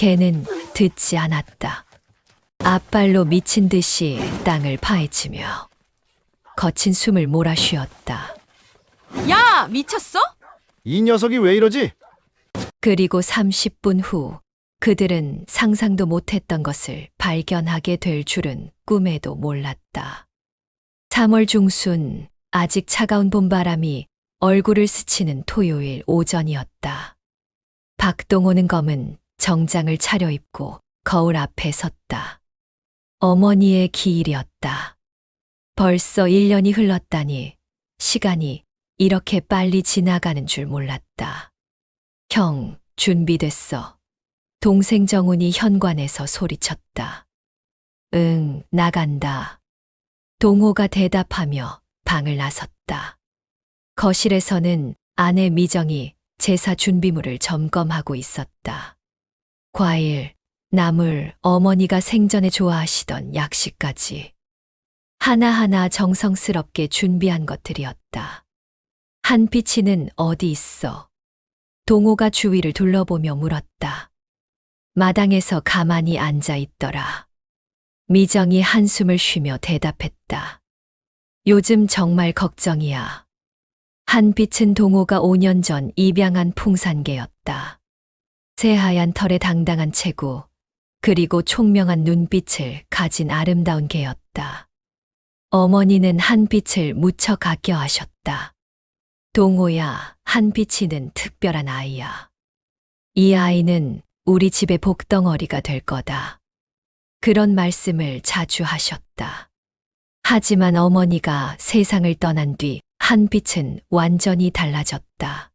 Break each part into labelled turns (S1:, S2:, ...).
S1: 개는 듣지 않았다. 앞발로 미친 듯이 땅을 파헤치며 거친 숨을 몰아쉬었다.
S2: 야, 미쳤어?
S3: 이 녀석이 왜 이러지?
S1: 그리고 30분 후 그들은 상상도 못했던 것을 발견하게 될 줄은 꿈에도 몰랐다. 3월 중순, 아직 차가운 봄바람이 얼굴을 스치는 토요일 오전이었다. 박동호는 검은 정장을 차려입고 거울 앞에 섰다. 어머니의 기일이었다. 벌써 1년이 흘렀다니 시간이 이렇게 빨리 지나가는 줄 몰랐다. 형, 준비됐어. 동생 정훈이 현관에서 소리쳤다. 응, 나간다. 동호가 대답하며 방을 나섰다. 거실에서는 아내 미정이 제사 준비물을 점검하고 있었다. 과일, 나물, 어머니가 생전에 좋아하시던 약식까지. 하나하나 정성스럽게 준비한 것들이었다. 한빛이는 어디 있어? 동호가 주위를 둘러보며 물었다. 마당에서 가만히 앉아 있더라. 미정이 한숨을 쉬며 대답했다. 요즘 정말 걱정이야. 한빛은 동호가 5년 전 입양한 풍산개였다. 새하얀 털에 당당한 체구, 그리고 총명한 눈빛을 가진 아름다운 개였다. 어머니는 한빛을 무척 아껴하셨다. 동호야, 한빛이는 특별한 아이야. 이 아이는 우리 집의 복덩어리가 될 거다. 그런 말씀을 자주 하셨다. 하지만 어머니가 세상을 떠난 뒤 한빛은 완전히 달라졌다.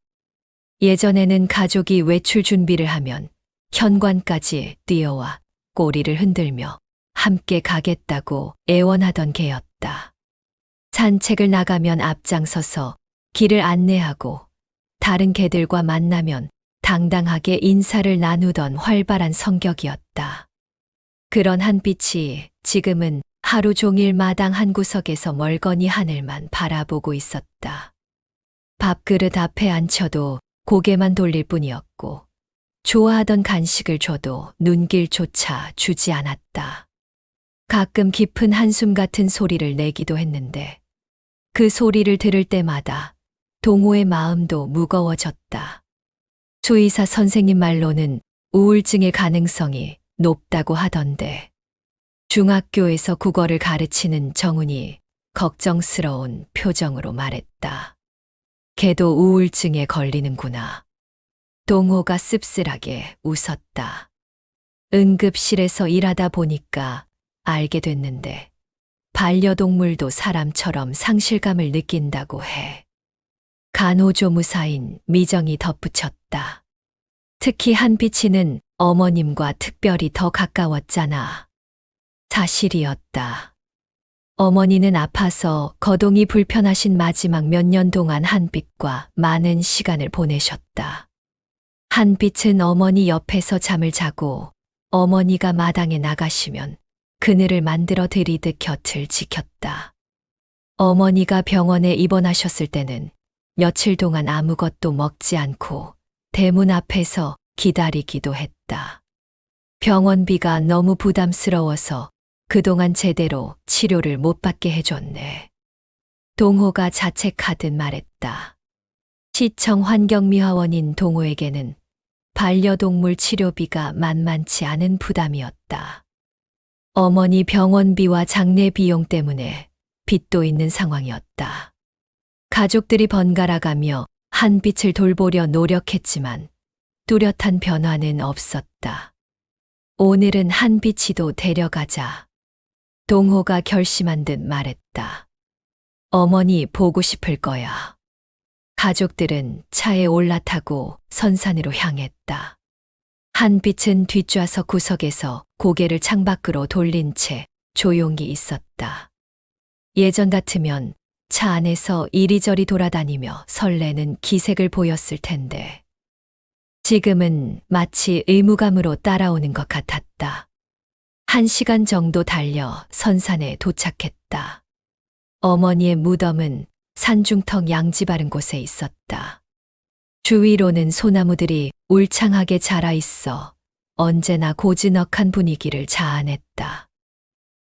S1: 예전에는 가족이 외출 준비를 하면 현관까지 뛰어와 꼬리를 흔들며 함께 가겠다고 애원하던 개였다. 산책을 나가면 앞장서서 길을 안내하고 다른 개들과 만나면 당당하게 인사를 나누던 활발한 성격이었다. 그런 한빛이 지금은 하루 종일 마당 한 구석에서 멀거니 하늘만 바라보고 있었다. 밥그릇 앞에 앉혀도 고개만 돌릴 뿐이었고 좋아하던 간식을 줘도 눈길조차 주지 않았다. 가끔 깊은 한숨 같은 소리를 내기도 했는데 그 소리를 들을 때마다 동호의 마음도 무거워졌다. 수의사 선생님 말로는 우울증의 가능성이 높다고 하던데 중학교에서 국어를 가르치는 정훈이 걱정스러운 표정으로 말했다. 걔도 우울증에 걸리는구나. 동호가 씁쓸하게 웃었다. 응급실에서 일하다 보니까 알게 됐는데 반려동물도 사람처럼 상실감을 느낀다고 해. 간호조무사인 미정이 덧붙였다. 특히 한빛이는 어머님과 특별히 더 가까웠잖아. 사실이었다. 어머니는 아파서 거동이 불편하신 마지막 몇 년 동안 한빛과 많은 시간을 보내셨다. 한빛은 어머니 옆에서 잠을 자고 어머니가 마당에 나가시면 그늘을 만들어 드리듯 곁을 지켰다. 어머니가 병원에 입원하셨을 때는 며칠 동안 아무것도 먹지 않고 대문 앞에서 기다리기도 했다. 병원비가 너무 부담스러워서 그동안 제대로 치료를 못 받게 해줬네. 동호가 자책하듯 말했다. 시청 환경미화원인 동호에게는 반려동물 치료비가 만만치 않은 부담이었다. 어머니 병원비와 장례 비용 때문에 빚도 있는 상황이었다. 가족들이 번갈아가며 한빛을 돌보려 노력했지만 뚜렷한 변화는 없었다. 오늘은 한빛이도 데려가자. 동호가 결심한 듯 말했다. 어머니 보고 싶을 거야. 가족들은 차에 올라타고 선산으로 향했다. 한빛은 뒷좌석 구석에서 고개를 창밖으로 돌린 채 조용히 있었다. 예전 같으면 차 안에서 이리저리 돌아다니며 설레는 기색을 보였을 텐데 지금은 마치 의무감으로 따라오는 것 같았다. 1시간 정도 달려 선산에 도착했다. 어머니의 무덤은 산중턱 양지 바른 곳에 있었다. 주위로는 소나무들이 울창하게 자라 있어 언제나 고즈넉한 분위기를 자아냈다.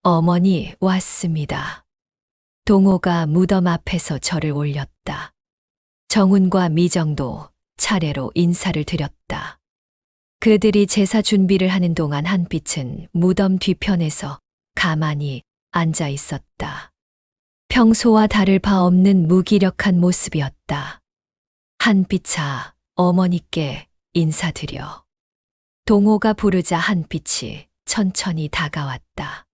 S1: 어머니 왔습니다. 동호가 무덤 앞에서 절을 올렸다. 정훈과 미정도 차례로 인사를 드렸다. 그들이 제사 준비를 하는 동안 한빛은 무덤 뒤편에서 가만히 앉아 있었다. 평소와 다를 바 없는 무기력한 모습이었다. 한빛아, 어머니께 인사드려. 동호가 부르자 한빛이 천천히 다가왔다.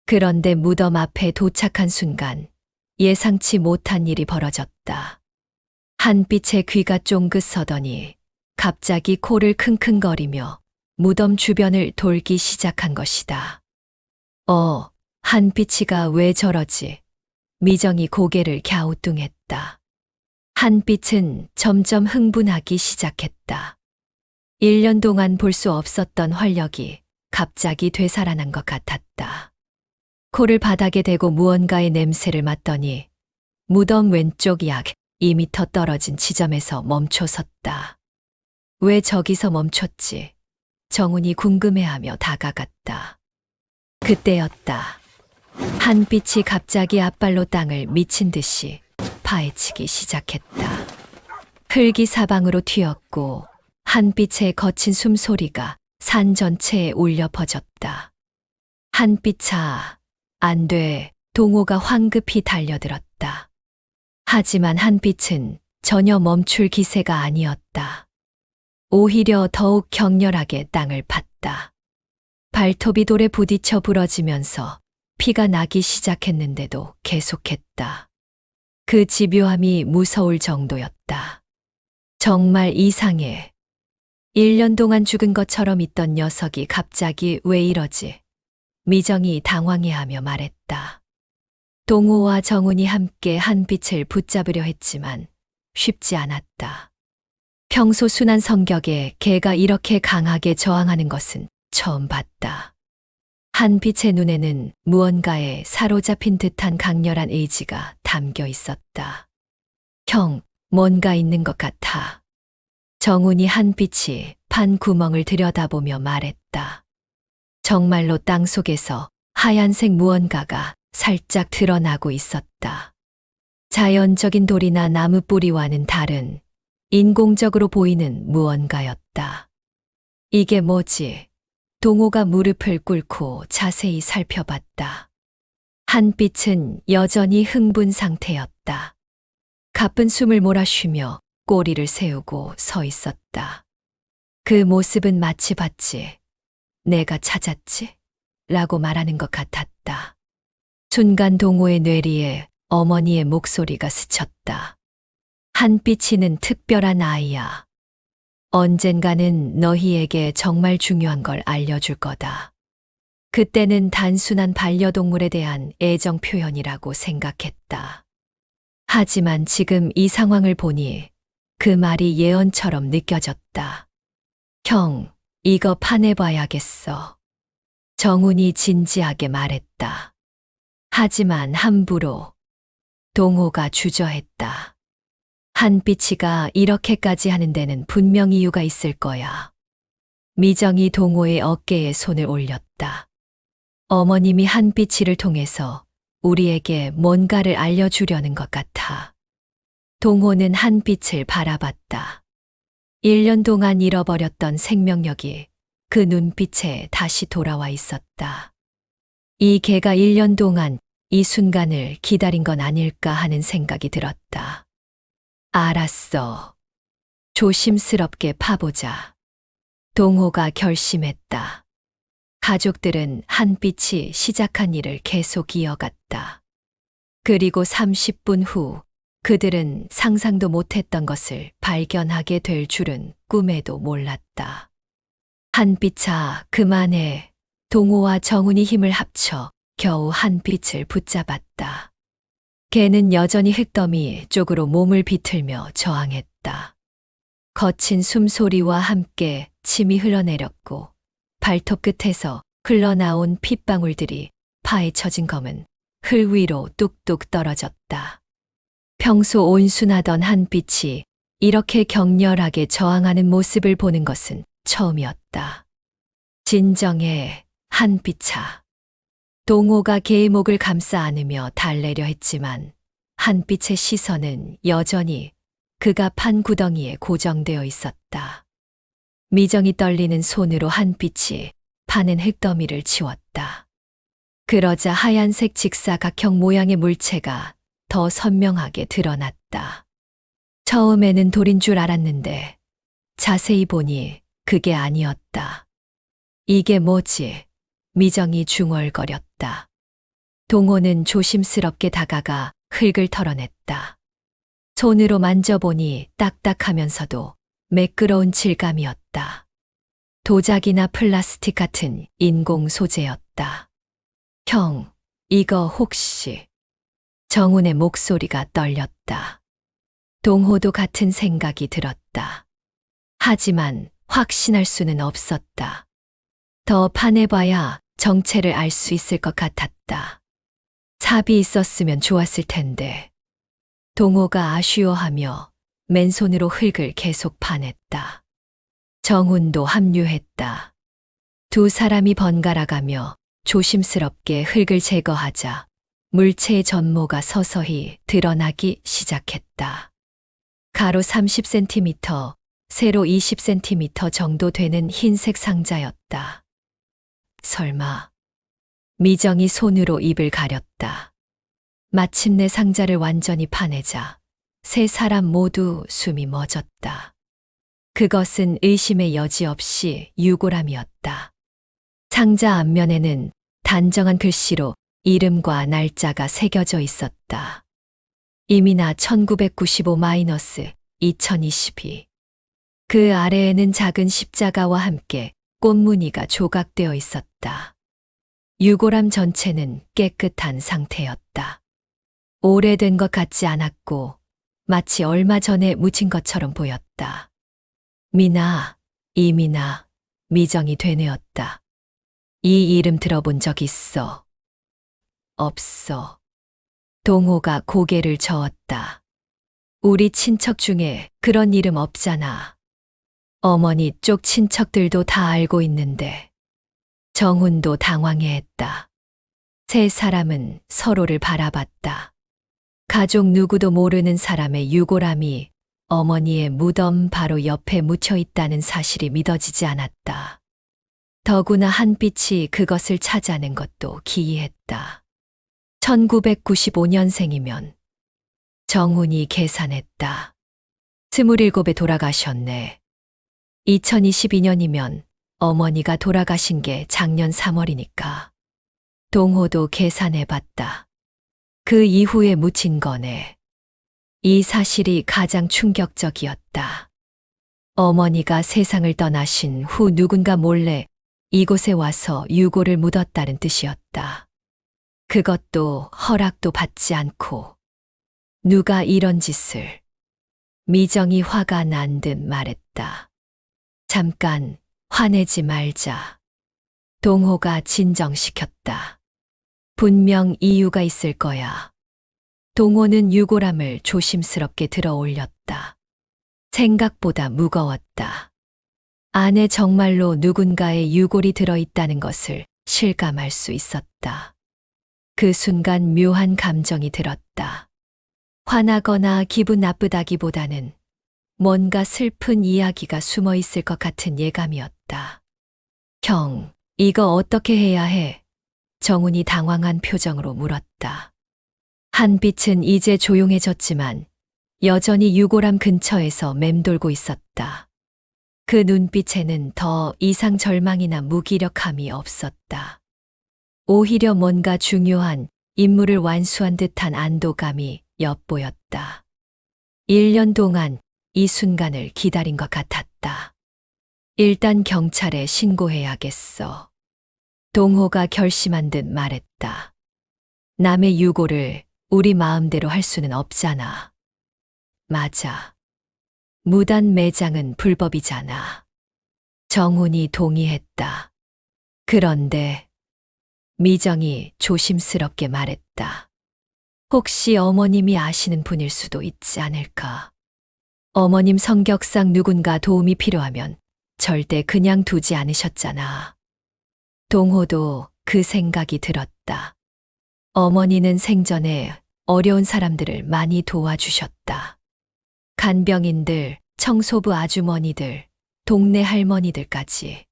S1: 그런데 무덤 앞에 도착한 순간 예상치 못한 일이 벌어졌다. 한빛의 귀가 쫑긋 서더니 갑자기 코를 킁킁거리며 무덤 주변을 돌기 시작한 것이다. 한빛이가 왜 저러지? 미정이 고개를 갸우뚱했다. 한빛은 점점 흥분하기 시작했다. 1년 동안 볼 수 없었던 활력이 갑자기 되살아난 것 같았다. 코를 바닥에 대고 무언가의 냄새를 맡더니 무덤 왼쪽 약 2미터 떨어진 지점에서 멈춰 섰다. 왜 저기서 멈췄지? 정훈이 궁금해하며 다가갔다. 그때였다. 한빛이 갑자기 앞발로 땅을 미친 듯이 파헤치기 시작했다. 흙이 사방으로 튀었고 한빛의 거친 숨소리가 산 전체에 울려 퍼졌다. 한빛아, 안 돼. 동호가 황급히 달려들었다. 하지만 한빛은 전혀 멈출 기세가 아니었다. 오히려 더욱 격렬하게 땅을 팠다. 발톱이 돌에 부딪혀 부러지면서 피가 나기 시작했는데도 계속했다. 그 집요함이 무서울 정도였다. 정말 이상해. 1년 동안 죽은 것처럼 있던 녀석이 갑자기 왜 이러지? 미정이 당황해하며 말했다. 동호와 정훈이 함께 한빛을 붙잡으려 했지만 쉽지 않았다. 평소 순한 성격에 걔가 이렇게 강하게 저항하는 것은 처음 봤다. 한빛의 눈에는 무언가에 사로잡힌 듯한 강렬한 의지가 담겨 있었다. 형, 뭔가 있는 것 같아. 정훈이 한빛이 판 구멍을 들여다보며 말했다. 정말로 땅 속에서 하얀색 무언가가 살짝 드러나고 있었다. 자연적인 돌이나 나무 뿌리와는 다른 인공적으로 보이는 무언가였다. 이게 뭐지? 동호가 무릎을 꿇고 자세히 살펴봤다. 한빛은 여전히 흥분 상태였다. 가쁜 숨을 몰아쉬며 꼬리를 세우고 서 있었다. 그 모습은 마치 봤지. 내가 찾았지? 라고 말하는 것 같았다. 순간 동호의 뇌리에 어머니의 목소리가 스쳤다. 한빛이는 특별한 아이야. 언젠가는 너희에게 정말 중요한 걸 알려줄 거다. 그때는 단순한 반려동물에 대한 애정 표현이라고 생각했다. 하지만 지금 이 상황을 보니 그 말이 예언처럼 느껴졌다. 형, 이거 파내봐야겠어. 정훈이 진지하게 말했다. 하지만 함부로. 동호가 주저했다. 한빛이가 이렇게까지 하는 데는 분명 이유가 있을 거야. 미정이 동호의 어깨에 손을 올렸다. 어머님이 한빛이를 통해서 우리에게 뭔가를 알려주려는 것 같아. 동호는 한빛을 바라봤다. 1년 동안 잃어버렸던 생명력이 그 눈빛에 다시 돌아와 있었다. 이 개가 1년 동안 이 순간을 기다린 건 아닐까 하는 생각이 들었다. 알았어. 조심스럽게 파보자. 동호가 결심했다. 가족들은 한빛이 시작한 일을 계속 이어갔다. 그리고 30분 후 그들은 상상도 못했던 것을 발견하게 될 줄은 꿈에도 몰랐다. 한빛아, 그만해. 동호와 정훈이 힘을 합쳐 겨우 한빛을 붙잡았다. 걔는 여전히 흙더미 쪽으로 몸을 비틀며 저항했다. 거친 숨소리와 함께 침이 흘러내렸고 발톱 끝에서 흘러나온 핏방울들이 파헤쳐진 검은 흙 위로 뚝뚝 떨어졌다. 평소 온순하던 한빛이 이렇게 격렬하게 저항하는 모습을 보는 것은 처음이었다. 진정의 한빛아. 동호가 개의 목을 감싸 안으며 달래려 했지만 한빛의 시선은 여전히 그가 판 구덩이에 고정되어 있었다. 미정이 떨리는 손으로 한빛이 파는 흙더미를 치웠다. 그러자 하얀색 직사각형 모양의 물체가 더 선명하게 드러났다. 처음에는 돌인 줄 알았는데 자세히 보니 그게 아니었다. 이게 뭐지? 미정이 중얼거렸다. 동호는 조심스럽게 다가가 흙을 털어냈다. 손으로 만져보니 딱딱하면서도 매끄러운 질감이었다. 도자기나 플라스틱 같은 인공 소재였다. 형, 이거 혹시... 정훈의 목소리가 떨렸다. 동호도 같은 생각이 들었다. 하지만 확신할 수는 없었다. 더 파내봐야 정체를 알 수 있을 것 같았다. 삽이 있었으면 좋았을 텐데. 동호가 아쉬워하며 맨손으로 흙을 계속 파냈다. 정훈도 합류했다. 두 사람이 번갈아가며 조심스럽게 흙을 제거하자 물체의 전모가 서서히 드러나기 시작했다. 가로 30cm, 세로 20cm 정도 되는 흰색 상자였다. 설마. 미정이 손으로 입을 가렸다. 마침내 상자를 완전히 파내자 세 사람 모두 숨이 멎었다. 그것은 의심의 여지 없이 유골함이었다. 상자 앞면에는 단정한 글씨로 이름과 날짜가 새겨져 있었다. 이민아 1995-2022. 그 아래에는 작은 십자가와 함께 꽃무늬가 조각되어 있었다. 유골함 전체는 깨끗한 상태였다. 오래된 것 같지 않았고 마치 얼마 전에 묻힌 것처럼 보였다. 미나, 이민아, 미정이 되뇌었다. 이 이름 들어본 적 있어? 없어. 동호가 고개를 저었다. 우리 친척 중에 그런 이름 없잖아. 어머니 쪽 친척들도 다 알고 있는데. 정훈도 당황해했다. 세 사람은 서로를 바라봤다. 가족 누구도 모르는 사람의 유골함이 어머니의 무덤 바로 옆에 묻혀 있다는 사실이 믿어지지 않았다. 더구나 한빛이 그것을 찾아낸 것도 기이했다. 1995년생이면 정훈이 계산했다. 27에 돌아가셨네. 2022년이면 어머니가 돌아가신 게 작년 3월이니까. 동호도 계산해봤다. 그 이후에 묻힌 거네. 이 사실이 가장 충격적이었다. 어머니가 세상을 떠나신 후 누군가 몰래 이곳에 와서 유골을 묻었다는 뜻이었다. 그것도 허락도 받지 않고. 누가 이런 짓을. 미정이 화가 난 듯 말했다. 잠깐 화내지 말자. 동호가 진정시켰다. 분명 이유가 있을 거야. 동호는 유골함을 조심스럽게 들어 올렸다. 생각보다 무거웠다. 안에 정말로 누군가의 유골이 들어있다는 것을 실감할 수 있었다. 그 순간 묘한 감정이 들었다. 화나거나 기분 나쁘다기보다는 뭔가 슬픈 이야기가 숨어 있을 것 같은 예감이었다. 형, 이거 어떻게 해야 해? 정훈이 당황한 표정으로 물었다. 한빛은 이제 조용해졌지만 여전히 유골함 근처에서 맴돌고 있었다. 그 눈빛에는 더 이상 절망이나 무기력함이 없었다. 오히려 뭔가 중요한 임무를 완수한 듯한 안도감이 엿보였다. 1년 동안 이 순간을 기다린 것 같았다. 일단 경찰에 신고해야겠어. 동호가 결심한 듯 말했다. 남의 유골을 우리 마음대로 할 수는 없잖아. 맞아. 무단 매장은 불법이잖아. 정훈이 동의했다. 그런데 미정이 조심스럽게 말했다. 혹시 어머님이 아시는 분일 수도 있지 않을까? 어머님 성격상 누군가 도움이 필요하면 절대 그냥 두지 않으셨잖아. 동호도 그 생각이 들었다. 어머니는 생전에 어려운 사람들을 많이 도와주셨다. 간병인들, 청소부 아주머니들, 동네 할머니들까지.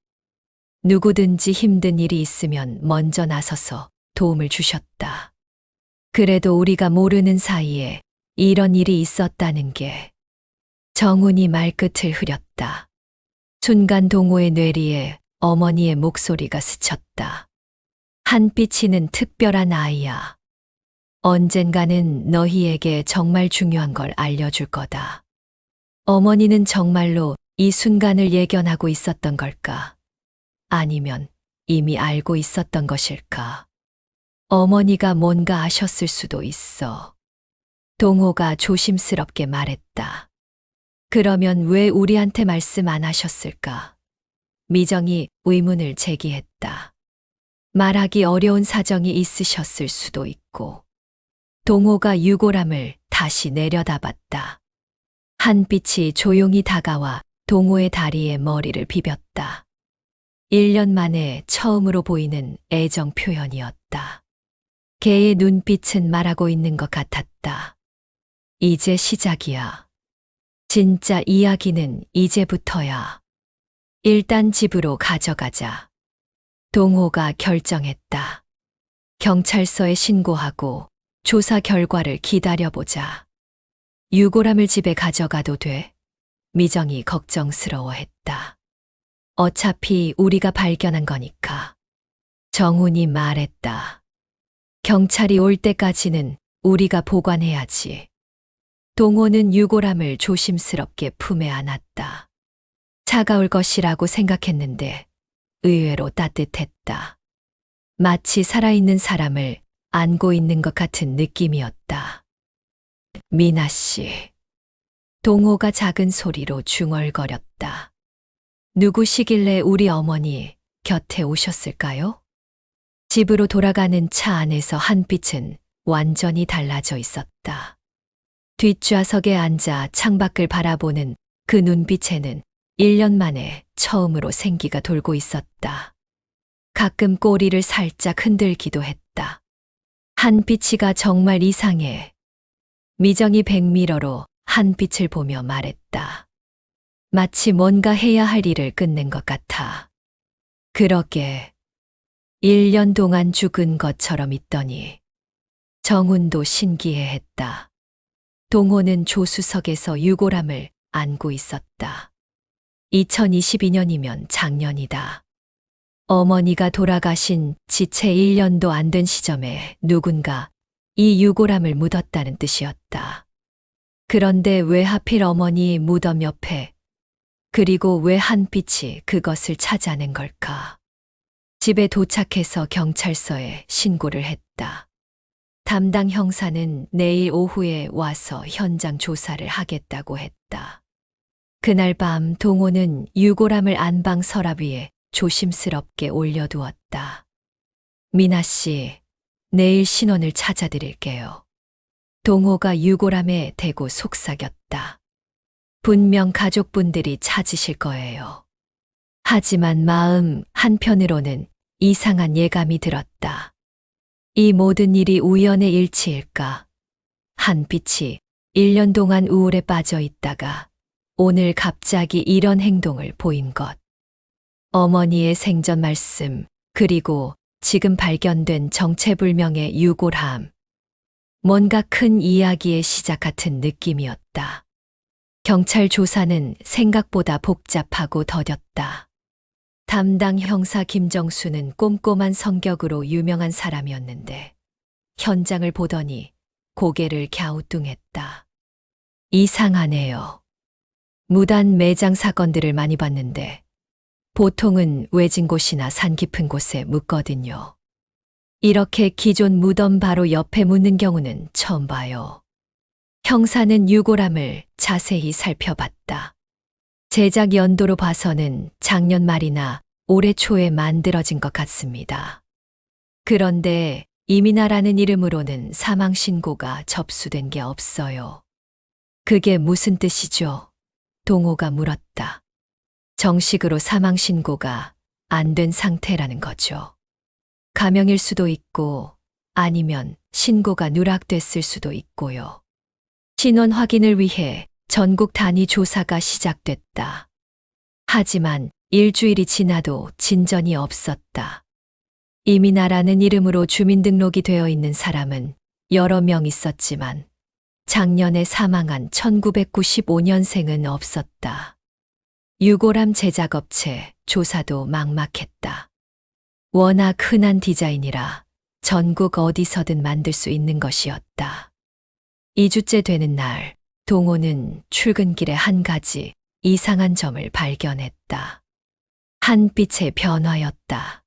S1: 누구든지 힘든 일이 있으면 먼저 나서서 도움을 주셨다. 그래도 우리가 모르는 사이에 이런 일이 있었다는 게. 정훈이 말끝을 흐렸다. 순간 동호의 뇌리에 어머니의 목소리가 스쳤다. 한빛이는 특별한 아이야. 언젠가는 너희에게 정말 중요한 걸 알려줄 거다. 어머니는 정말로 이 순간을 예견하고 있었던 걸까? 아니면 이미 알고 있었던 것일까? 어머니가 뭔가 아셨을 수도 있어. 동호가 조심스럽게 말했다. 그러면 왜 우리한테 말씀 안 하셨을까? 미정이 의문을 제기했다. 말하기 어려운 사정이 있으셨을 수도 있고. 동호가 유골함을 다시 내려다봤다. 한빛이 조용히 다가와 동호의 다리에 머리를 비볐다. 1년 만에 처음으로 보이는 애정 표현이었다. 걔의 눈빛은 말하고 있는 것 같았다. 이제 시작이야. 진짜 이야기는 이제부터야. 일단 집으로 가져가자. 동호가 결정했다. 경찰서에 신고하고 조사 결과를 기다려보자. 유골함을 집에 가져가도 돼? 미정이 걱정스러워했다. 어차피 우리가 발견한 거니까. 정훈이 말했다. 경찰이 올 때까지는 우리가 보관해야지. 동호는 유골함을 조심스럽게 품에 안았다. 차가울 것이라고 생각했는데 의외로 따뜻했다. 마치 살아있는 사람을 안고 있는 것 같은 느낌이었다. 미나 씨. 동호가 작은 소리로 중얼거렸다. 누구시길래 우리 어머니 곁에 오셨을까요? 집으로 돌아가는 차 안에서 한빛은 완전히 달라져 있었다. 뒷좌석에 앉아 창밖을 바라보는 그 눈빛에는 1년 만에 처음으로 생기가 돌고 있었다. 가끔 꼬리를 살짝 흔들기도 했다. 한빛이가 정말 이상해. 미정이 백미러로 한빛을 보며 말했다. 마치 뭔가 해야 할 일을 끝낸 것 같아. 그러게 1년 동안 죽은 것처럼 있더니. 정훈도 신기해했다. 동호는 조수석에서 유골함을 안고 있었다. 2022년이면 작년이다. 어머니가 돌아가신 지 채 1년도 안 된 시점에 누군가 이 유골함을 묻었다는 뜻이었다. 그런데 왜 하필 어머니 무덤 옆에, 그리고 왜 한빛이 그것을 찾아낸 걸까? 집에 도착해서 경찰서에 신고를 했다. 담당 형사는 내일 오후에 와서 현장 조사를 하겠다고 했다. 그날 밤 동호는 유골함을 안방 서랍 위에 조심스럽게 올려두었다. 미나 씨, 내일 신원을 찾아드릴게요. 동호가 유골함에 대고 속삭였다. 분명 가족분들이 찾으실 거예요. 하지만 마음 한편으로는 이상한 예감이 들었다. 이 모든 일이 우연의 일치일까? 한빛이 1년 동안 우울에 빠져 있다가 오늘 갑자기 이런 행동을 보인 것. 어머니의 생전 말씀, 그리고 지금 발견된 정체불명의 유골함. 뭔가 큰 이야기의 시작 같은 느낌이었다. 경찰 조사는 생각보다 복잡하고 더뎠다. 담당 형사 김정수는 꼼꼼한 성격으로 유명한 사람이었는데 현장을 보더니 고개를 갸우뚱했다. 이상하네요. 무단 매장 사건들을 많이 봤는데 보통은 외진 곳이나 산 깊은 곳에 묻거든요. 이렇게 기존 무덤 바로 옆에 묻는 경우는 처음 봐요. 형사는 유골함을 자세히 살펴봤다. 제작 연도로 봐서는 작년 말이나 올해 초에 만들어진 것 같습니다. 그런데 이민아라는 이름으로는 사망 신고가 접수된 게 없어요. 그게 무슨 뜻이죠? 동호가 물었다. 정식으로 사망 신고가 안 된 상태라는 거죠. 가명일 수도 있고 아니면 신고가 누락됐을 수도 있고요. 신원 확인을 위해 전국 단위 조사가 시작됐다. 하지만 일주일이 지나도 진전이 없었다. 이민아라는 이름으로 주민등록이 되어 있는 사람은 여러 명 있었지만 작년에 사망한 1995년생은 없었다. 유골함 제작업체 조사도 막막했다. 워낙 흔한 디자인이라 전국 어디서든 만들 수 있는 것이었다. 2주째 되는 날, 동호는 출근길에 한 가지 이상한 점을 발견했다. 한빛의 변화였다.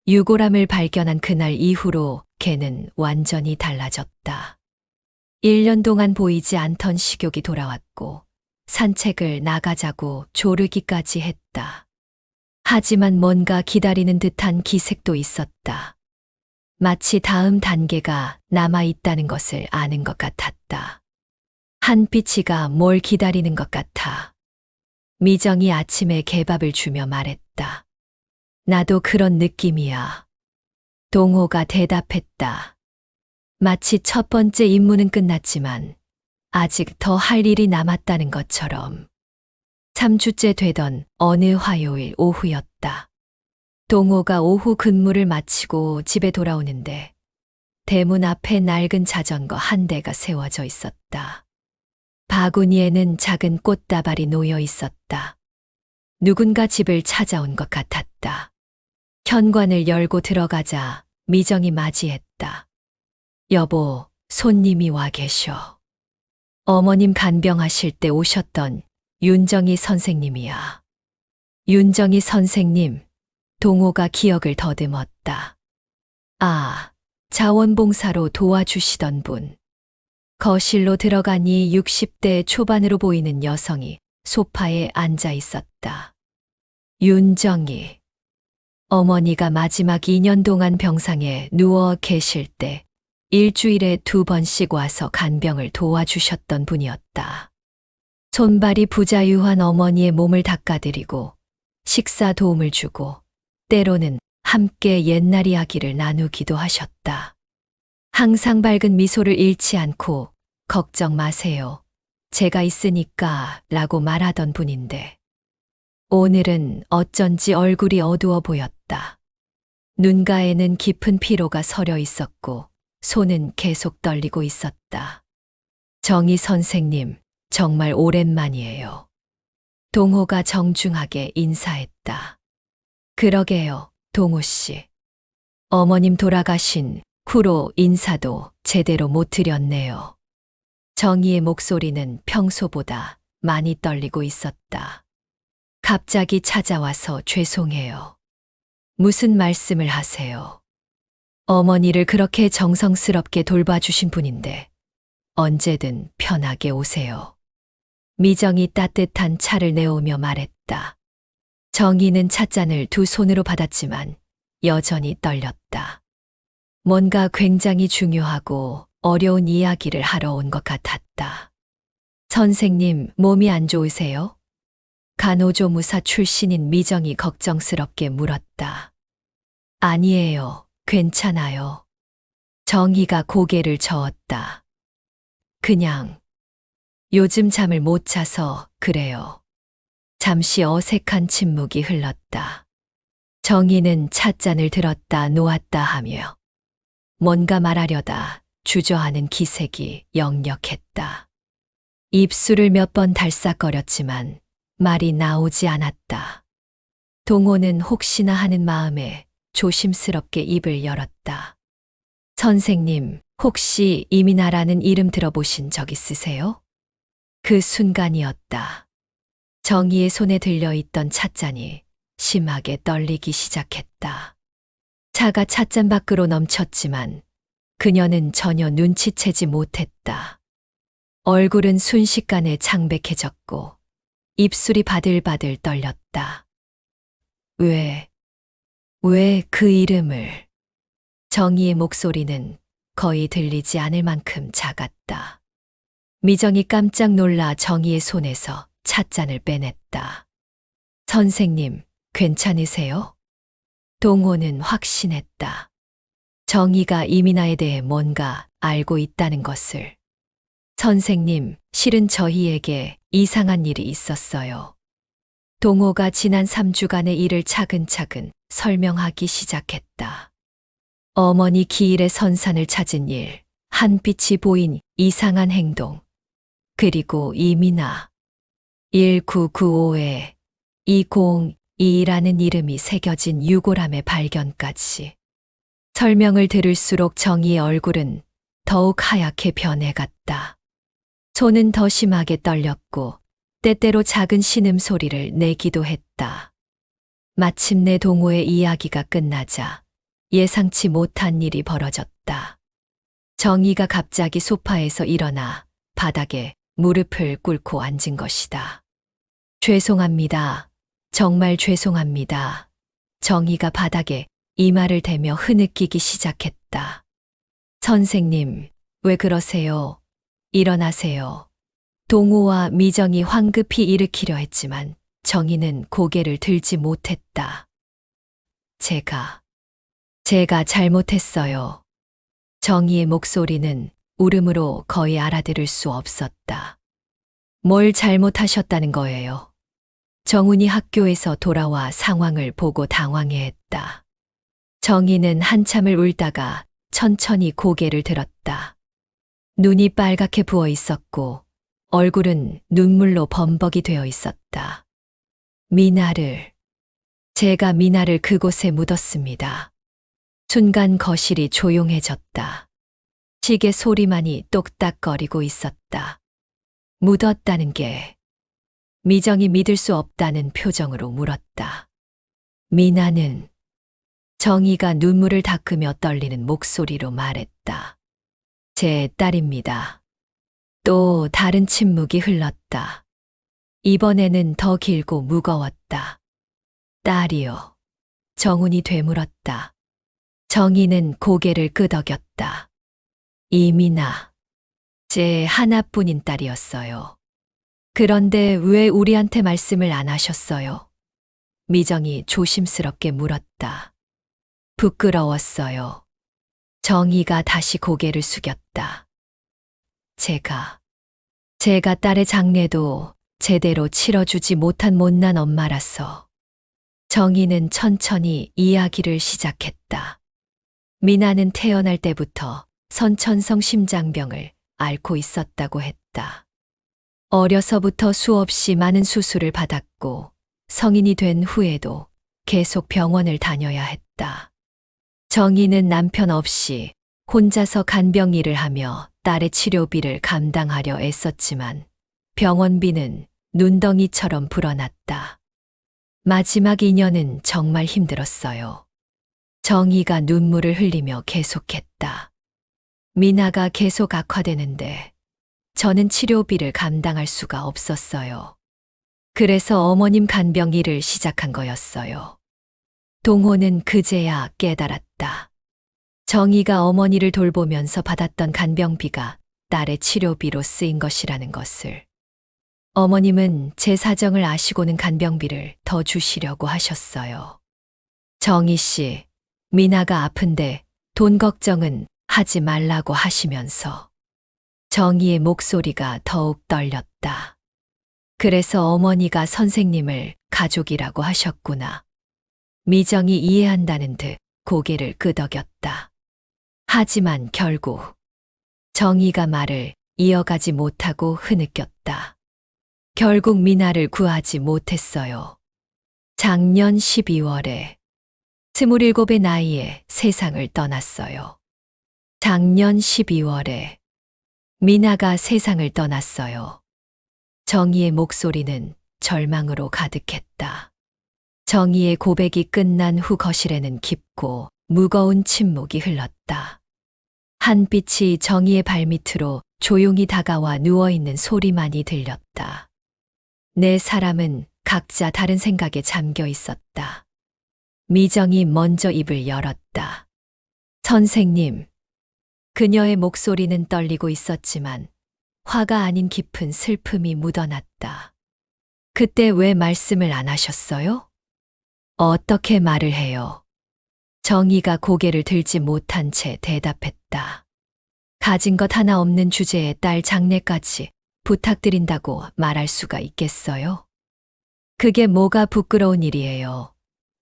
S1: 유골함을 발견한 그날 이후로 걔는 완전히 달라졌다. 1년 동안 보이지 않던 식욕이 돌아왔고 산책을 나가자고 조르기까지 했다. 하지만 뭔가 기다리는 듯한 기색도 있었다. 마치 다음 단계가 남아있다는 것을 아는 것 같았다. 한빛이가 뭘 기다리는 것 같아. 미정이 아침에 개밥을 주며 말했다. 나도 그런 느낌이야. 동호가 대답했다. 마치 첫 번째 임무는 끝났지만 아직 더 할 일이 남았다는 것처럼. 3주째 되던 어느 화요일 오후였다. 동호가 오후 근무를 마치고 집에 돌아오는데 대문 앞에 낡은 자전거 한 대가 세워져 있었다. 바구니에는 작은 꽃다발이 놓여 있었다. 누군가 집을 찾아온 것 같았다. 현관을 열고 들어가자 미정이 맞이했다. 여보, 손님이 와 계셔. 어머님 간병하실 때 오셨던 윤정희 선생님이야. 윤정희 선생님, 동호가 기억을 더듬었다. 아, 자원봉사로 도와주시던 분. 거실로 들어가니 60대 초반으로 보이는 여성이 소파에 앉아 있었다. 윤정희. 어머니가 마지막 2년 동안 병상에 누워 계실 때 일주일에 2번씩 와서 간병을 도와주셨던 분이었다. 손발이 부자유한 어머니의 몸을 닦아드리고 식사 도움을 주고 때로는 함께 옛날 이야기를 나누기도 하셨다. 항상 밝은 미소를 잃지 않고 걱정 마세요. 제가 있으니까 라고 말하던 분인데 오늘은 어쩐지 얼굴이 어두워 보였다. 눈가에는 깊은 피로가 서려 있었고 손은 계속 떨리고 있었다. 정희 선생님, 정말 오랜만이에요. 동호가 정중하게 인사했다. 그러게요, 동호 씨. 어머님 돌아가신 후로 인사도 제대로 못 드렸네요. 정희의 목소리는 평소보다 많이 떨리고 있었다. 갑자기 찾아와서 죄송해요. 무슨 말씀을 하세요? 어머니를 그렇게 정성스럽게 돌봐주신 분인데 언제든 편하게 오세요. 미정이 따뜻한 차를 내오며 말했다. 정희는 찻잔을 두 손으로 받았지만 여전히 떨렸다. 뭔가 굉장히 중요하고 어려운 이야기를 하러 온 것 같았다. 선생님, 몸이 안 좋으세요? 간호조무사 출신인 미정이 걱정스럽게 물었다. 아니에요. 괜찮아요. 정희가 고개를 저었다. 그냥 요즘 잠을 못 자서 그래요. 잠시 어색한 침묵이 흘렀다. 정희는 찻잔을 들었다 놓았다 하며 뭔가 말하려다 주저하는 기색이 역력했다. 입술을 몇 번 달싹거렸지만 말이 나오지 않았다. 동호는 혹시나 하는 마음에 조심스럽게 입을 열었다. 선생님, 혹시 이민아라는 이름 들어보신 적 있으세요? 그 순간이었다. 정희의 손에 들려있던 찻잔이 심하게 떨리기 시작했다. 차가 찻잔 밖으로 넘쳤지만 그녀는 전혀 눈치채지 못했다. 얼굴은 순식간에 창백해졌고 입술이 바들바들 떨렸다. 왜 그 이름을? 정희의 목소리는 거의 들리지 않을 만큼 작았다. 미정이 깜짝 놀라 정희의 손에서 찻잔을 빼냈다. 선생님, 괜찮으세요? 동호는 확신했다. 정희가 이민아에 대해 뭔가 알고 있다는 것을. 선생님, 실은 저희에게 이상한 일이 있었어요. 동호가 지난 3주간의 일을 차근차근 설명하기 시작했다. 어머니 기일의 선산을 찾은 일, 한빛이 보인 이상한 행동, 그리고 이민아. 1995에 2022라는 이름이 새겨진 유골함의 발견까지. 설명을 들을수록 정희의 얼굴은 더욱 하얗게 변해갔다. 손은 더 심하게 떨렸고 때때로 작은 신음소리를 내기도 했다. 마침내 동호의 이야기가 끝나자 예상치 못한 일이 벌어졌다. 정희가 갑자기 소파에서 일어나 바닥에 무릎을 꿇고 앉은 것이다. 죄송합니다. 정말 죄송합니다. 정희가 바닥에 이마를 대며 흐느끼기 시작했다. 선생님, 왜 그러세요? 일어나세요. 동호와 미정이 황급히 일으키려 했지만 정희는 고개를 들지 못했다. 제가 잘못했어요. 정희의 목소리는 울음으로 거의 알아들을 수 없었다. 뭘 잘못하셨다는 거예요? 정훈이 학교에서 돌아와 상황을 보고 당황해했다. 정희는 한참을 울다가 천천히 고개를 들었다. 눈이 빨갛게 부어 있었고 얼굴은 눈물로 범벅이 되어 있었다. 제가 미나를 그곳에 묻었습니다. 순간 거실이 조용해졌다. 시계 소리만이 똑딱거리고 있었다. 묻었다는 게 미정이 믿을 수 없다는 표정으로 물었다. 미나는 정희가 눈물을 닦으며 떨리는 목소리로 말했다. 제 딸입니다. 또 다른 침묵이 흘렀다. 이번에는 더 길고 무거웠다. 딸이요. 정훈이 되물었다. 정희는 고개를 끄덕였다. 이민아. 제 하나뿐인 딸이었어요. 그런데 왜 우리한테 말씀을 안 하셨어요? 미정이 조심스럽게 물었다. 부끄러웠어요. 정희가 다시 고개를 숙였다. 제가 딸의 장례도 제대로 치러주지 못한 못난 엄마라서. 정희는 천천히 이야기를 시작했다. 미나는 태어날 때부터 선천성 심장병을 앓고 있었다고 했다. 어려서부터 수없이 많은 수술을 받았고 성인이 된 후에도 계속 병원을 다녀야 했다. 정희는 남편 없이 혼자서 간병 일을 하며 딸의 치료비를 감당하려 애썼지만 병원비는 눈덩이처럼 불어났다. 마지막 2년은 정말 힘들었어요. 정희가 눈물을 흘리며 계속했다. 미나가 계속 악화되는데 저는 치료비를 감당할 수가 없었어요. 그래서 어머님 간병 일을 시작한 거였어요. 동호는 그제야 깨달았다. 정희가 어머니를 돌보면서 받았던 간병비가 딸의 치료비로 쓰인 것이라는 것을. 어머님은 제 사정을 아시고는 간병비를 더 주시려고 하셨어요. 정희 씨, 미나가 아픈데 돈 걱정은 하지 말라고 하시면서. 정희의 목소리가 더욱 떨렸다. 그래서 어머니가 선생님을 가족이라고 하셨구나. 미정이 이해한다는 듯 고개를 끄덕였다. 하지만 결국 정희가 말을 이어가지 못하고 흐느꼈다. 결국 미나를 구하지 못했어요. 작년 12월에 27의 나이에 세상을 떠났어요. 작년 12월에 미나가 세상을 떠났어요. 정희의 목소리는 절망으로 가득했다. 정희의 고백이 끝난 후 거실에는 깊고 무거운 침묵이 흘렀다. 한빛이 정희의 발밑으로 조용히 다가와 누워있는 소리만이 들렸다. 네 사람은 각자 다른 생각에 잠겨 있었다. 미정이 먼저 입을 열었다. 선생님. 그녀의 목소리는 떨리고 있었지만 화가 아닌 깊은 슬픔이 묻어났다. 그때 왜 말씀을 안 하셨어요? 어떻게 말을 해요? 정희가 고개를 들지 못한 채 대답했다. 가진 것 하나 없는 주제에 딸 장례까지 부탁드린다고 말할 수가 있겠어요? 그게 뭐가 부끄러운 일이에요.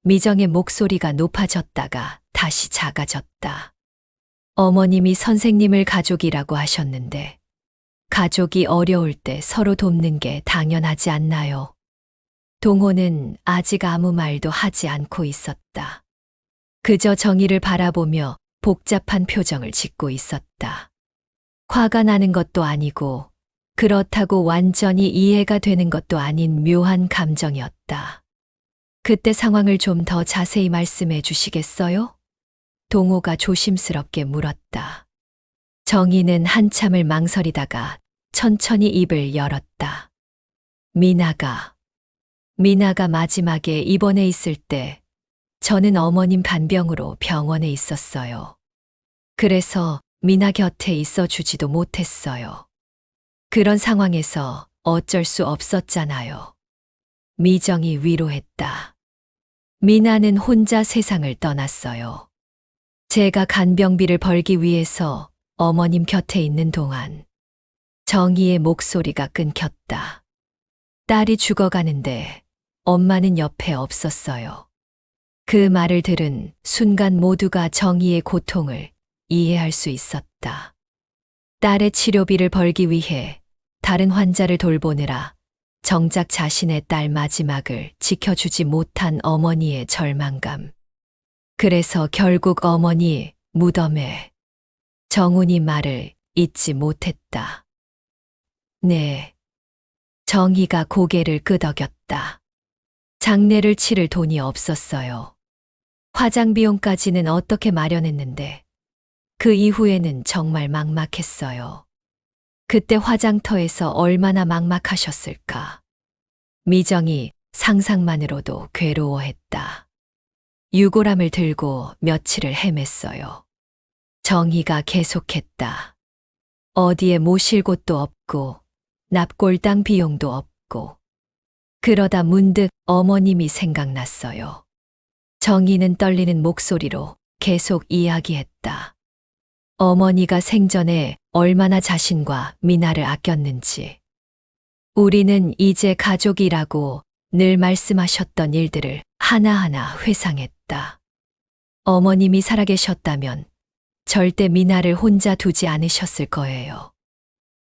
S1: 미정의 목소리가 높아졌다가 다시 작아졌다. 어머님이 선생님을 가족이라고 하셨는데 가족이 어려울 때 서로 돕는 게 당연하지 않나요? 동호는 아직 아무 말도 하지 않고 있었다. 그저 정희를 바라보며 복잡한 표정을 짓고 있었다. 화가 나는 것도 아니고 그렇다고 완전히 이해가 되는 것도 아닌 묘한 감정이었다. 그때 상황을 좀 더 자세히 말씀해 주시겠어요? 동호가 조심스럽게 물었다. 정희는 한참을 망설이다가 천천히 입을 열었다. 미나가 마지막에 입원해 있을 때 저는 어머님 간병으로 병원에 있었어요. 그래서 미나 곁에 있어 주지도 못했어요. 그런 상황에서 어쩔 수 없었잖아요. 미정이 위로했다. 미나는 혼자 세상을 떠났어요. 제가 간병비를 벌기 위해서 어머님 곁에 있는 동안 정희의 목소리가 끊겼다. 딸이 죽어가는데 엄마는 옆에 없었어요. 그 말을 들은 순간 모두가 정희의 고통을 이해할 수 있었다. 딸의 치료비를 벌기 위해 다른 환자를 돌보느라 정작 자신의 딸 마지막을 지켜주지 못한 어머니의 절망감. 그래서 결국 어머니 무덤에 정훈이 말을 잊지 못했다. 네. 정희가 고개를 끄덕였다. 장례를 치를 돈이 없었어요. 화장 비용까지는 어떻게 마련했는데 그 이후에는 정말 막막했어요. 그때 화장터에서 얼마나 막막하셨을까. 미정이 상상만으로도 괴로워했다. 유골함을 들고 며칠을 헤맸어요. 정희가 계속했다. 어디에 모실 곳도 없고 납골당 비용도 없고. 그러다 문득 어머님이 생각났어요. 정희는 떨리는 목소리로 계속 이야기했다. 어머니가 생전에 얼마나 자신과 미나를 아꼈는지. 우리는 이제 가족이라고 늘 말씀하셨던 일들을 하나하나 회상했다. 어머님이 살아계셨다면 절대 미나를 혼자 두지 않으셨을 거예요.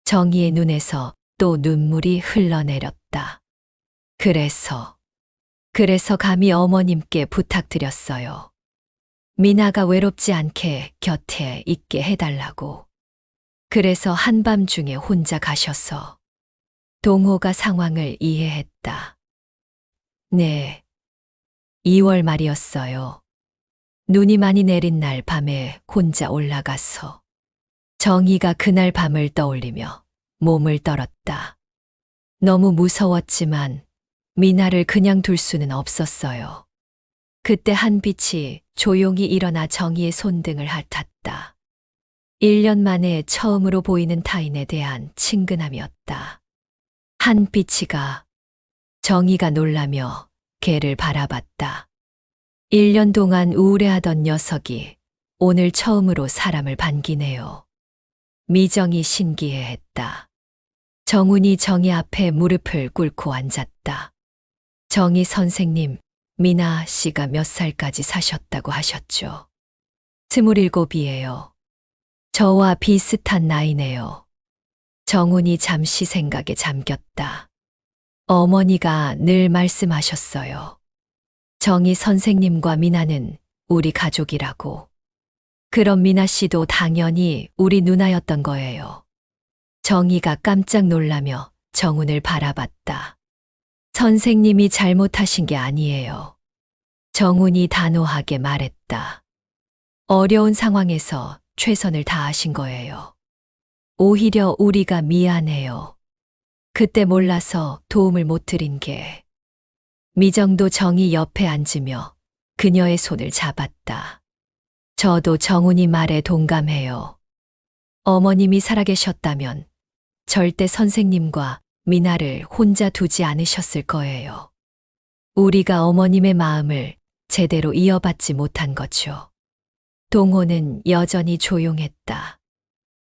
S1: 정희의 눈에서 또 눈물이 흘러내렸다. 그래서 감히 어머님께 부탁드렸어요. 미나가 외롭지 않게 곁에 있게 해달라고. 그래서 한밤중에 혼자 가셔서. 동호가 상황을 이해했다. 네. 2월 말이었어요. 눈이 많이 내린 날 밤에 혼자 올라가서. 정희가 그날 밤을 떠올리며 몸을 떨었다. 너무 무서웠지만 미나를 그냥 둘 수는 없었어요. 그때 한 빛이 조용히 일어나 정희의 손등을 핥았다. 1년 만에 처음으로 보이는 타인에 대한 친근함이었다. 한 빛이가 정희가 놀라며 걔를 바라봤다. 1년 동안 우울해하던 녀석이 오늘 처음으로 사람을 반기네요. 미정이 신기해했다. 정훈이 정희 앞에 무릎을 꿇고 앉았다. 정희 선생님, 미나 씨가 몇 살까지 사셨다고 하셨죠? 27이에요. 저와 비슷한 나이네요. 정훈이 잠시 생각에 잠겼다. 어머니가 늘 말씀하셨어요. 정희 선생님과 미나는 우리 가족이라고. 그럼 미나 씨도 당연히 우리 누나였던 거예요. 정희가 깜짝 놀라며 정훈을 바라봤다. 선생님이 잘못하신 게 아니에요. 정훈이 단호하게 말했다. 어려운 상황에서 최선을 다하신 거예요. 오히려 우리가 미안해요. 그때 몰라서 도움을 못 드린 게. 미정도 정희 옆에 앉으며 그녀의 손을 잡았다. 저도 정훈이 말에 동감해요. 어머님이 살아계셨다면 절대 선생님과 미나를 혼자 두지 않으셨을 거예요. 우리가 어머님의 마음을 제대로 이어받지 못한 거죠. 동호는 여전히 조용했다.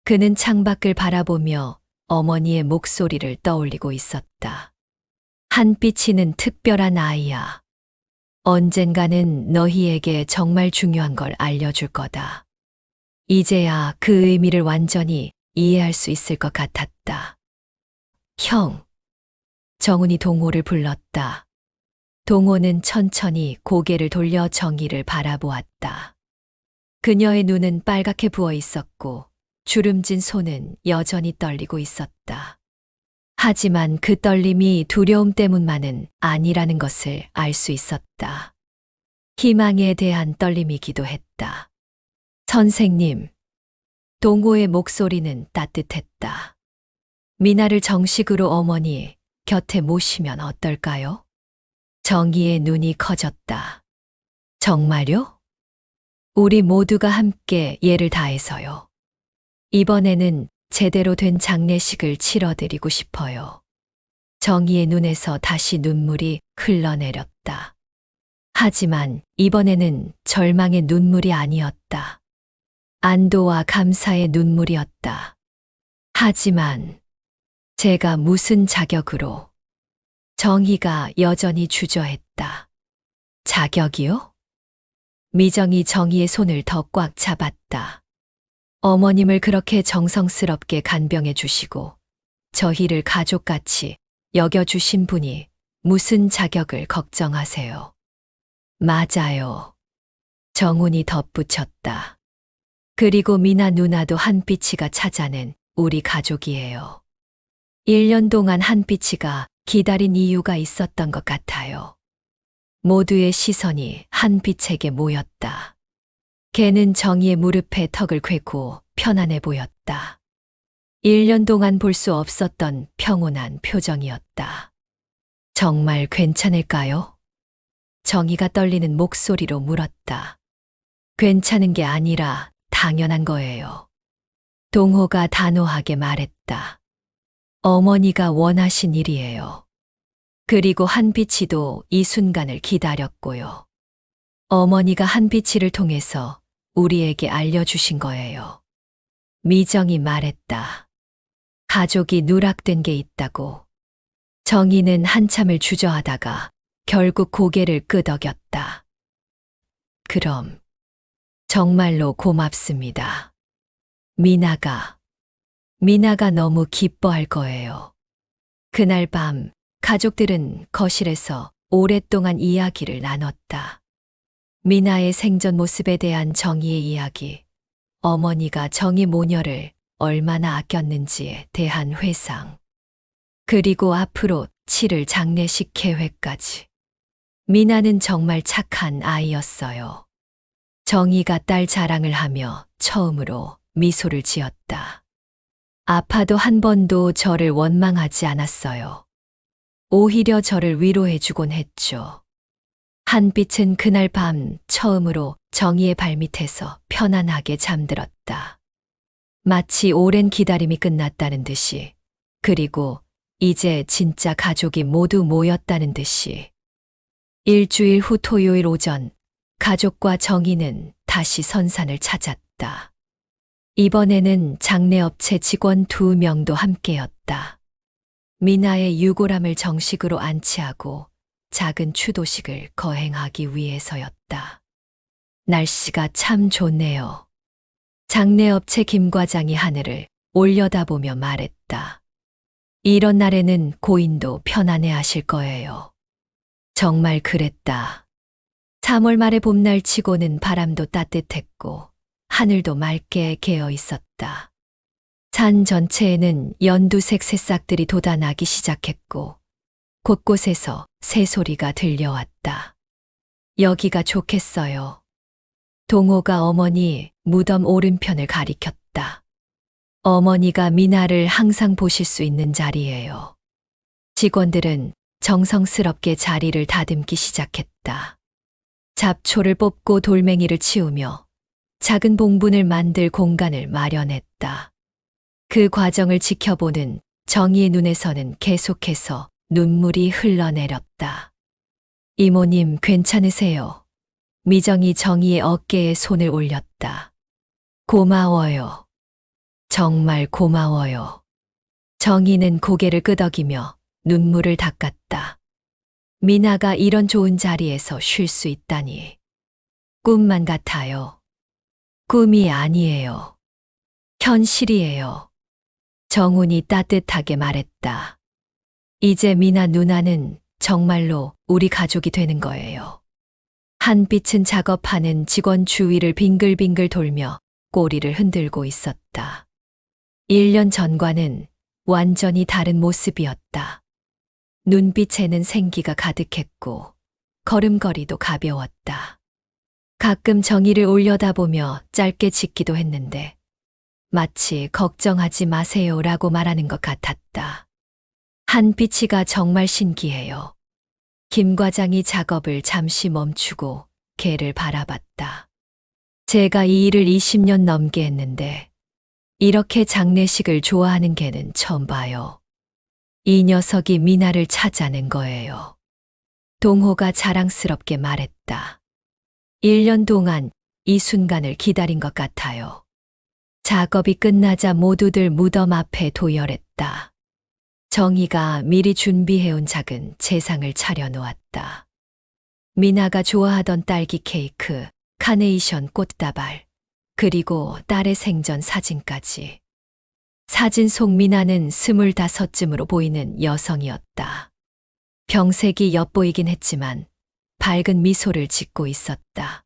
S1: 그는 창밖을 바라보며 어머니의 목소리를 떠올리고 있었다. 한빛이는 특별한 아이야. 언젠가는 너희에게 정말 중요한 걸 알려줄 거다. 이제야 그 의미를 완전히 이해할 수 있을 것 같았다. 형. 정훈이 동호를 불렀다. 동호는 천천히 고개를 돌려 정희를 바라보았다. 그녀의 눈은 빨갛게 부어 있었고 주름진 손은 여전히 떨리고 있었다. 하지만 그 떨림이 두려움 때문만은 아니라는 것을 알 수 있었다. 희망에 대한 떨림이기도 했다. 선생님. 동호의 목소리는 따뜻했다. 미나를 정식으로 어머니 곁에 모시면 어떨까요? 정희의 눈이 커졌다. 정말요? 우리 모두가 함께 예를 다해서요. 이번에는 제대로 된 장례식을 치러드리고 싶어요. 정희의 눈에서 다시 눈물이 흘러내렸다. 하지만 이번에는 절망의 눈물이 아니었다. 안도와 감사의 눈물이었다. 하지만 제가 무슨 자격으로? 정희가 여전히 주저했다. 자격이요? 미정이 정희의 손을 더 꽉 잡았다. 어머님을 그렇게 정성스럽게 간병해 주시고 저희를 가족같이 여겨주신 분이 무슨 자격을 걱정하세요? 맞아요. 정훈이 덧붙였다. 그리고 미나 누나도 한빛이가 찾아낸 우리 가족이에요. 1년 동안 한빛이가 기다린 이유가 있었던 것 같아요. 모두의 시선이 한빛에게 모였다. 걔는 정희의 무릎에 턱을 꿰고 편안해 보였다. 1년 동안 볼 수 없었던 평온한 표정이었다. 정말 괜찮을까요? 정희가 떨리는 목소리로 물었다. 괜찮은 게 아니라 당연한 거예요. 동호가 단호하게 말했다. 어머니가 원하신 일이에요. 그리고 한빛이도 이 순간을 기다렸고요. 어머니가 한빛이를 통해서 우리에게 알려주신 거예요. 미정이 말했다. 가족이 누락된 게 있다고. 정희는 한참을 주저하다가 결국 고개를 끄덕였다. 그럼 정말로 고맙습니다. 미나가 너무 기뻐할 거예요. 그날 밤 가족들은 거실에서 오랫동안 이야기를 나눴다. 미나의 생전 모습에 대한 정희의 이야기, 어머니가 정희 모녀를 얼마나 아꼈는지에 대한 회상, 그리고 앞으로 치를 장례식 계획까지. 미나는 정말 착한 아이였어요. 정희가 딸 자랑을 하며 처음으로 미소를 지었다. 아파도 한 번도 저를 원망하지 않았어요. 오히려 저를 위로해주곤 했죠. 한빛은 그날 밤 처음으로 정희의 발밑에서 편안하게 잠들었다. 마치 오랜 기다림이 끝났다는 듯이, 그리고 이제 진짜 가족이 모두 모였다는 듯이. 일주일 후 토요일 오전, 가족과 정희는 다시 선산을 찾았다. 이번에는 장례업체 직원 2명도 함께였다. 미나의 유골함을 정식으로 안치하고 작은 추도식을 거행하기 위해서였다. 날씨가 참 좋네요. 장례업체 김 과장이 하늘을 올려다보며 말했다. 이런 날에는 고인도 편안해 하실 거예요. 정말 그랬다. 3월 말의 봄날치고는 바람도 따뜻했고 하늘도 맑게 개어 있었다. 산 전체에는 연두색 새싹들이 돋아나기 시작했고 곳곳에서 새소리가 들려왔다. 여기가 좋겠어요. 동호가 어머니 무덤 오른편을 가리켰다. 어머니가 미나를 항상 보실 수 있는 자리예요. 직원들은 정성스럽게 자리를 다듬기 시작했다. 잡초를 뽑고 돌멩이를 치우며 작은 봉분을 만들 공간을 마련했다. 그 과정을 지켜보는 정희의 눈에서는 계속해서 눈물이 흘러내렸다. 이모님 괜찮으세요? 미정이 정희의 어깨에 손을 올렸다. 고마워요. 정말 고마워요. 정희는 고개를 끄덕이며 눈물을 닦았다. 미나가 이런 좋은 자리에서 쉴 수 있다니. 꿈만 같아요. 꿈이 아니에요. 현실이에요. 정훈이 따뜻하게 말했다. 이제 미나 누나는 정말로 우리 가족이 되는 거예요. 한빛은 작업하는 직원 주위를 빙글빙글 돌며 꼬리를 흔들고 있었다. 1년 전과는 완전히 다른 모습이었다. 눈빛에는 생기가 가득했고 걸음걸이도 가벼웠다. 가끔 정의를 올려다보며 짧게 짖기도 했는데 마치 걱정하지 마세요라고 말하는 것 같았다. 한빛이가 정말 신기해요. 김 과장이 작업을 잠시 멈추고 걔를 바라봤다. 제가 이 일을 20년 넘게 했는데 이렇게 장례식을 좋아하는 걔는 처음 봐요. 이 녀석이 미나를 찾아낸 거예요. 동호가 자랑스럽게 말했다. 1년 동안 이 순간을 기다린 것 같아요. 작업이 끝나자 모두들 무덤 앞에 도열했다. 정희가 미리 준비해온 작은 제상을 차려놓았다. 미나가 좋아하던 딸기 케이크, 카네이션 꽃다발, 그리고 딸의 생전 사진까지. 사진 속 미나는 25쯤으로 보이는 여성이었다. 병색이 엿보이긴 했지만 밝은 미소를 짓고 있었다.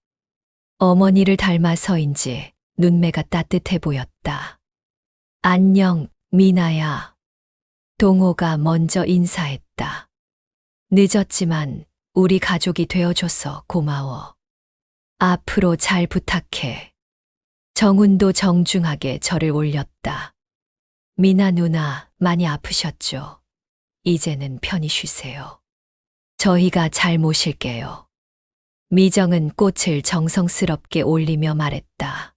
S1: 어머니를 닮아서인지 눈매가 따뜻해 보였다. 안녕, 미나야. 동호가 먼저 인사했다. 늦었지만 우리 가족이 되어줘서 고마워. 앞으로 잘 부탁해. 정훈도 정중하게 절을 올렸다. 미나 누나 많이 아프셨죠? 이제는 편히 쉬세요. 저희가 잘 모실게요. 미정은 꽃을 정성스럽게 올리며 말했다.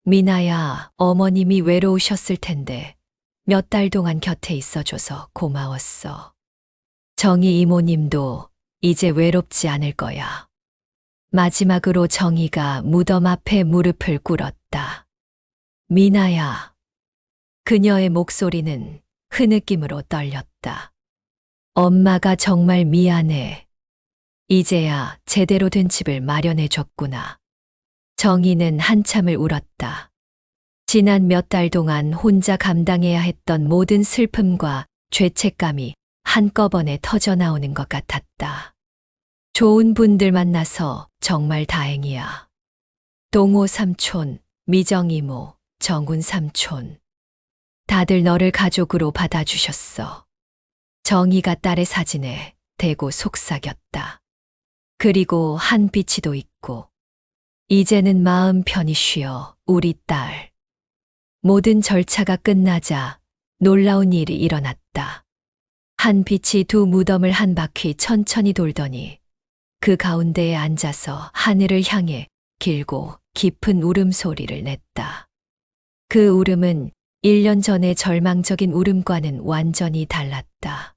S1: 미나야, 어머님이 외로우셨을 텐데 몇 달 동안 곁에 있어줘서 고마웠어. 정희 이모님도 이제 외롭지 않을 거야. 마지막으로 정희가 무덤 앞에 무릎을 꿇었다. 미나야. 그녀의 목소리는 흐느낌으로 떨렸다. 엄마가 정말 미안해. 이제야 제대로 된 집을 마련해 줬구나. 정희는 한참을 울었다. 지난 몇 달 동안 혼자 감당해야 했던 모든 슬픔과 죄책감이 한꺼번에 터져나오는 것 같았다. 좋은 분들 만나서 정말 다행이야. 동호 삼촌, 미정 이모, 정훈 삼촌. 다들 너를 가족으로 받아주셨어. 정희가 딸의 사진에 대고 속삭였다. 그리고 한빛이도 있고. 이제는 마음 편히 쉬어, 우리 딸. 모든 절차가 끝나자 놀라운 일이 일어났다. 한빛이 두 무덤을 한 바퀴 천천히 돌더니 그 가운데에 앉아서 하늘을 향해 길고 깊은 울음소리를 냈다. 그 울음은 1년 전의 절망적인 울음과는 완전히 달랐다.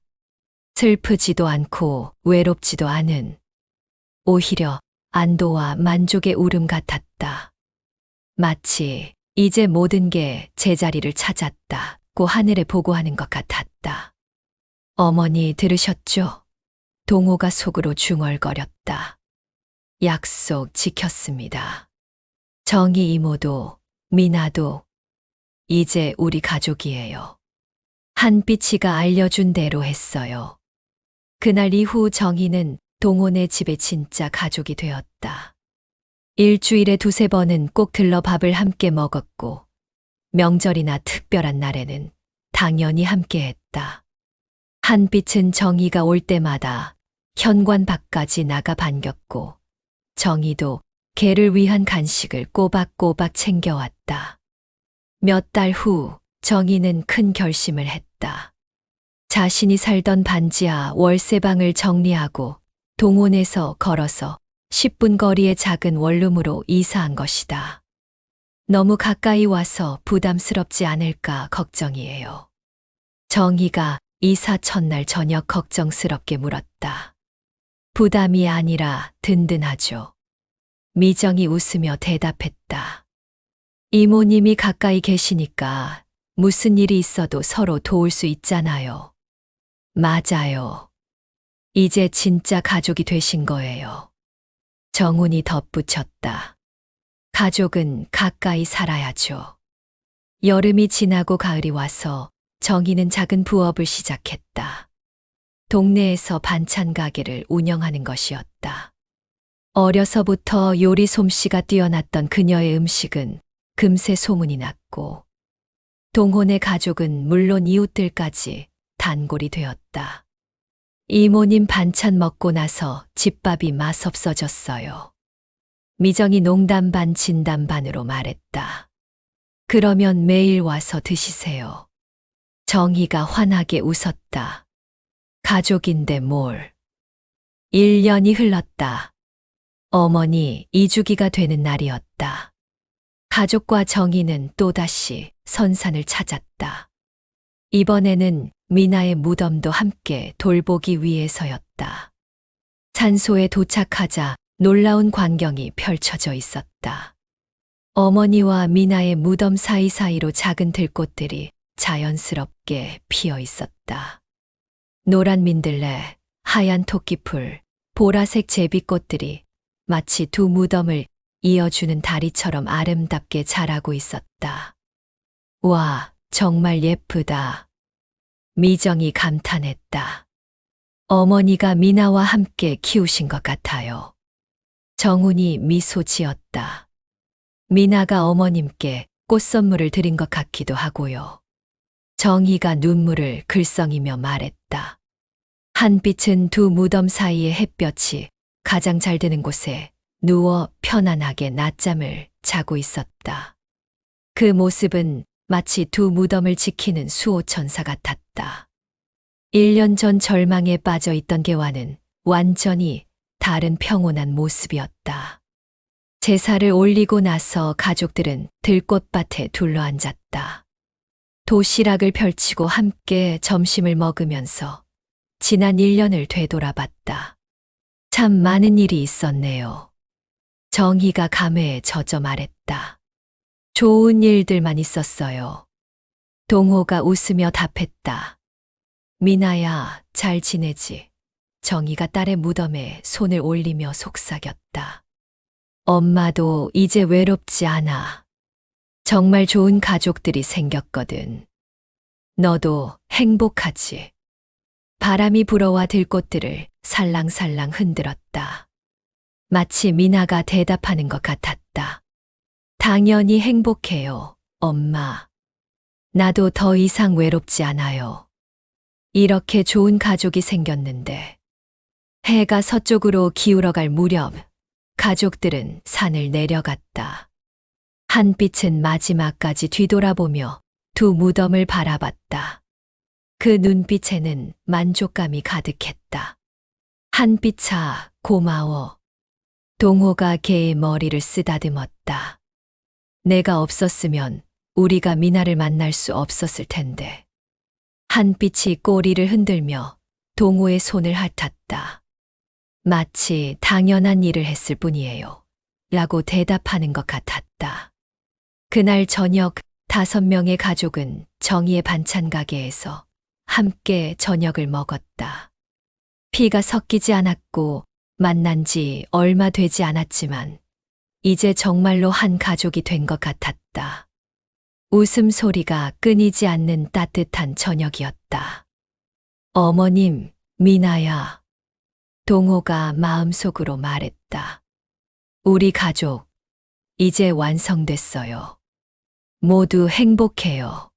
S1: 슬프지도 않고 외롭지도 않은, 오히려 안도와 만족의 울음 같았다. 마치 이제 모든 게 제자리를 찾았다고 하늘에 보고하는 것 같았다. 어머니 들으셨죠? 동호가 속으로 중얼거렸다. 약속 지켰습니다. 정희 이모도, 미나도 이제 우리 가족이에요. 한빛이가 알려준 대로 했어요. 그날 이후 정희는 동호네 집의 진짜 가족이 되었다. 일주일에 2~3번은 꼭 들러 밥을 함께 먹었고, 명절이나 특별한 날에는 당연히 함께 했다. 한빛은 정희가 올 때마다 현관 밖까지 나가 반겼고, 정희도 걔를 위한 간식을 꼬박꼬박 챙겨왔다. 몇 달 후 정희는 큰 결심을 했다. 자신이 살던 반지하 월세방을 정리하고 동혼에서 걸어서 10분 거리의 작은 원룸으로 이사한 것이다. 너무 가까이 와서 부담스럽지 않을까 걱정이에요. 정희가 이사 첫날 저녁 걱정스럽게 물었다. 부담이 아니라 든든하죠. 미정이 웃으며 대답했다. 이모님이 가까이 계시니까 무슨 일이 있어도 서로 도울 수 있잖아요. 맞아요. 이제 진짜 가족이 되신 거예요. 정훈이 덧붙였다. 가족은 가까이 살아야죠. 여름이 지나고 가을이 와서 정희는 작은 부업을 시작했다. 동네에서 반찬 가게를 운영하는 것이었다. 어려서부터 요리 솜씨가 뛰어났던 그녀의 음식은 금세 소문이 났고, 동혼의 가족은 물론 이웃들까지 단골이 되었다. 이모님 반찬 먹고 나서 집밥이 맛없어졌어요. 미정이 농담 반 진담 반으로 말했다. 그러면 매일 와서 드시세요. 정희가 환하게 웃었다. 가족인데 뭘. 1년이 흘렀다. 어머니 2주기가 되는 날이었다. 가족과 정희는 또다시 선산을 찾았다. 이번에는 미나의 무덤도 함께 돌보기 위해서였다. 산소에 도착하자 놀라운 광경이 펼쳐져 있었다. 어머니와 미나의 무덤 사이사이로 작은 들꽃들이 자연스럽게 피어 있었다. 노란 민들레, 하얀 토끼풀, 보라색 제비꽃들이 마치 두 무덤을 이어주는 다리처럼 아름답게 자라고 있었다. 와, 정말 예쁘다. 미정이 감탄했다. 어머니가 미나와 함께 키우신 것 같아요. 정훈이 미소 지었다. 미나가 어머님께 꽃 선물을 드린 것 같기도 하고요. 정희가 눈물을 글썽이며 말했다. 한빛은 두 무덤 사이의 햇볕이 가장 잘 드는 곳에 누워 편안하게 낮잠을 자고 있었다. 그 모습은 마치 두 무덤을 지키는 수호천사 같았다. 1년 전 절망에 빠져 있던 개와는 완전히 다른 평온한 모습이었다. 제사를 올리고 나서 가족들은 들꽃밭에 둘러앉았다. 도시락을 펼치고 함께 점심을 먹으면서 지난 1년을 되돌아봤다. 참 많은 일이 있었네요. 정희가 감회에 젖어 말했다. 좋은 일들만 있었어요. 동호가 웃으며 답했다. 미나야, 잘 지내지? 정희가 딸의 무덤에 손을 올리며 속삭였다. 엄마도 이제 외롭지 않아. 정말 좋은 가족들이 생겼거든. 너도 행복하지? 바람이 불어와 들꽃들을 살랑살랑 흔들었다. 마치 미나가 대답하는 것 같았다. 당연히 행복해요, 엄마. 나도 더 이상 외롭지 않아요. 이렇게 좋은 가족이 생겼는데. 해가 서쪽으로 기울어갈 무렵, 가족들은 산을 내려갔다. 한빛은 마지막까지 뒤돌아보며 두 무덤을 바라봤다. 그 눈빛에는 만족감이 가득했다. 한빛아, 고마워. 동호가 개의 머리를 쓰다듬었다. 내가 없었으면 우리가 미나를 만날 수 없었을 텐데. 한빛이 꼬리를 흔들며 동호의 손을 핥았다. 마치 당연한 일을 했을 뿐이에요. 라고 대답하는 것 같았다. 그날 저녁 5명의 가족은 정희의 반찬 가게에서 함께 저녁을 먹었다. 피가 섞이지 않았고 만난 지 얼마 되지 않았지만 이제 정말로 한 가족이 된 것 같았다. 웃음소리가 끊이지 않는 따뜻한 저녁이었다. 어머님, 미나야. 동호가 마음속으로 말했다. 우리 가족, 이제 완성됐어요. 모두 행복해요.